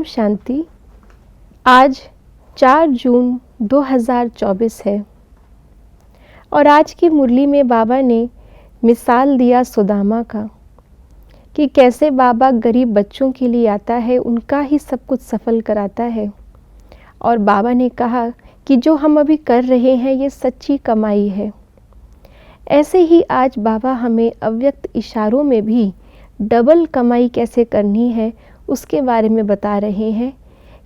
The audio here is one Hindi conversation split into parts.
शांति। आज 4 जून 2024 है और आज की मुरली में बाबा ने मिसाल दिया सुदामा का कि कैसे बाबा गरीब बच्चों के लिए आता है, उनका ही सब कुछ सफल कराता है। और बाबा ने कहा कि जो हम अभी कर रहे हैं ये सच्ची कमाई है। ऐसे ही आज बाबा हमें अव्यक्त इशारों में भी डबल कमाई कैसे करनी है उसके बारे में बता रहे हैं।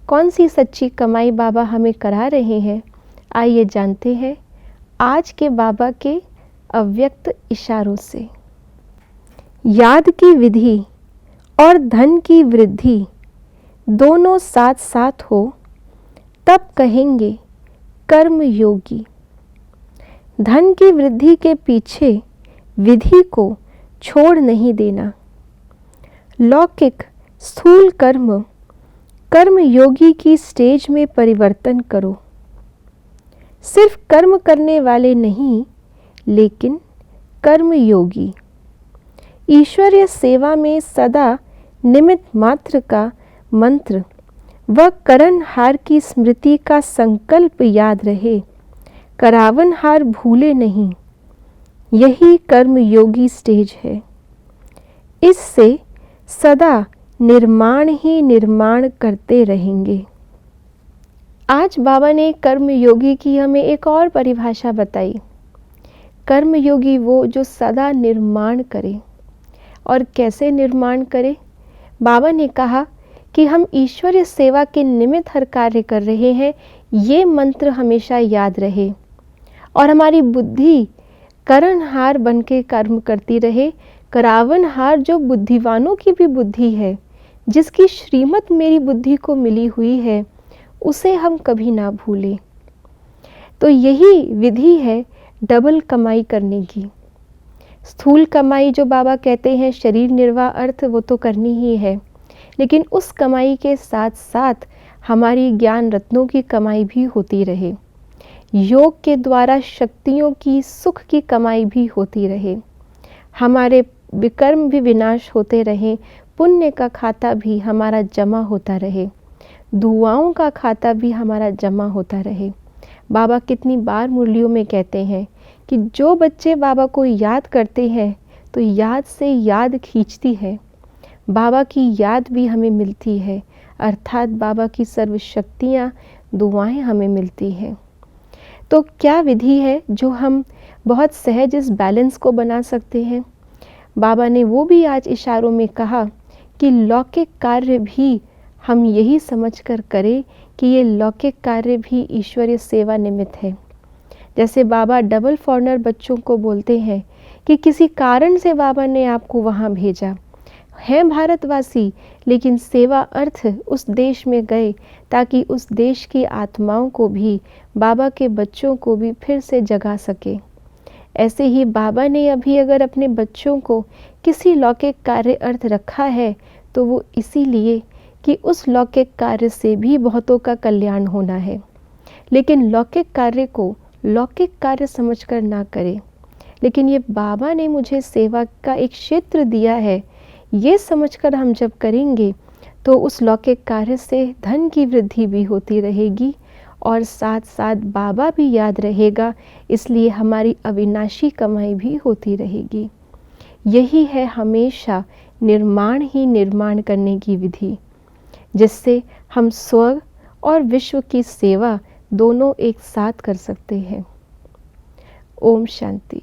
कौन सी सच्ची कमाई बाबा हमें करा रहे हैं, आइए जानते हैं आज के बाबा के अव्यक्त इशारों से। याद की विधि और धन की वृद्धि दोनों साथ साथ हो तब कहेंगे कर्म योगी। धन की वृद्धि के पीछे विधि को छोड़ नहीं देना। लौकिक स्थूल कर्म योगी की स्टेज में परिवर्तन करो। सिर्फ कर्म करने वाले नहीं, लेकिन कर्म योगी। ईश्वरीय सेवा में सदा निमित्त मात्र का मंत्र व करणहार की स्मृति का संकल्प याद रहे, करावनहार भूले नहीं। यही कर्म योगी स्टेज है। इससे सदा निर्माण ही निर्माण करते रहेंगे। आज बाबा ने कर्म योगी की हमें एक और परिभाषा बताई। कर्म योगी वो जो सदा निर्माण करे। और कैसे निर्माण करे? बाबा ने कहा कि हम ईश्वरीय सेवा के निमित्त हर कार्य कर रहे हैं, ये मंत्र हमेशा याद रहे और हमारी बुद्धि करणहार बन के कर्म करती रहे। करावनहार जो बुद्धिवानों की भी बुद्धि है, जिसकी श्रीमत मेरी बुद्धि को मिली हुई है, उसे हम कभी ना भूलें। तो यही विधि है डबल कमाई करने की। स्थूल कमाई जो बाबा कहते हैं शरीर निर्वाह अर्थ, वो तो करनी ही है, लेकिन उस कमाई के साथ साथ हमारी ज्ञान रत्नों की कमाई भी होती रहे। योग के द्वारा शक्तियों की सुख की कमाई भी होती रहे। हमारे विकर्म भी विनाश होते रहें, पुण्य का खाता भी हमारा जमा होता रहे, दुआओं का खाता भी हमारा जमा होता रहे। बाबा कितनी बार मुरलियों में कहते हैं कि जो बच्चे बाबा को याद करते हैं तो याद से याद खींचती है, बाबा की याद भी हमें मिलती है, अर्थात बाबा की सर्व शक्तियाँ दुआएं हमें मिलती हैं। तो क्या विधि है जो हम बहुत सहज इस बैलेंस को बना सकते हैं? बाबा ने वो भी आज इशारों में कहा कि लौकिक कार्य भी हम यही समझकर करें कि ये लौकिक कार्य भी ईश्वरीय सेवा निमित्त है। जैसे बाबा डबल फॉरनर बच्चों को बोलते हैं कि किसी कारण से बाबा ने आपको वहाँ भेजा है, भारतवासी, लेकिन सेवा अर्थ उस देश में गए ताकि उस देश की आत्माओं को भी, बाबा के बच्चों को भी फिर से जगा सके। ऐसे ही बाबा ने अभी अगर अपने बच्चों को किसी लौकिक कार्य अर्थ रखा है तो वो इसीलिए कि उस लौकिक कार्य से भी बहुतों का कल्याण होना है। लेकिन लौकिक कार्य को लौकिक कार्य समझकर ना करें, लेकिन ये बाबा ने मुझे सेवा का एक क्षेत्र दिया है, ये समझकर हम जब करेंगे तो उस लौकिक कार्य से धन की वृद्धि भी होती रहेगी और साथ साथ बाबा भी याद रहेगा, इसलिए हमारी अविनाशी कमाई भी होती रहेगी। यही है हमेशा निर्माण ही निर्माण करने की विधि, जिससे हम स्वर्ग और विश्व की सेवा दोनों एक साथ कर सकते हैं। ओम शांति।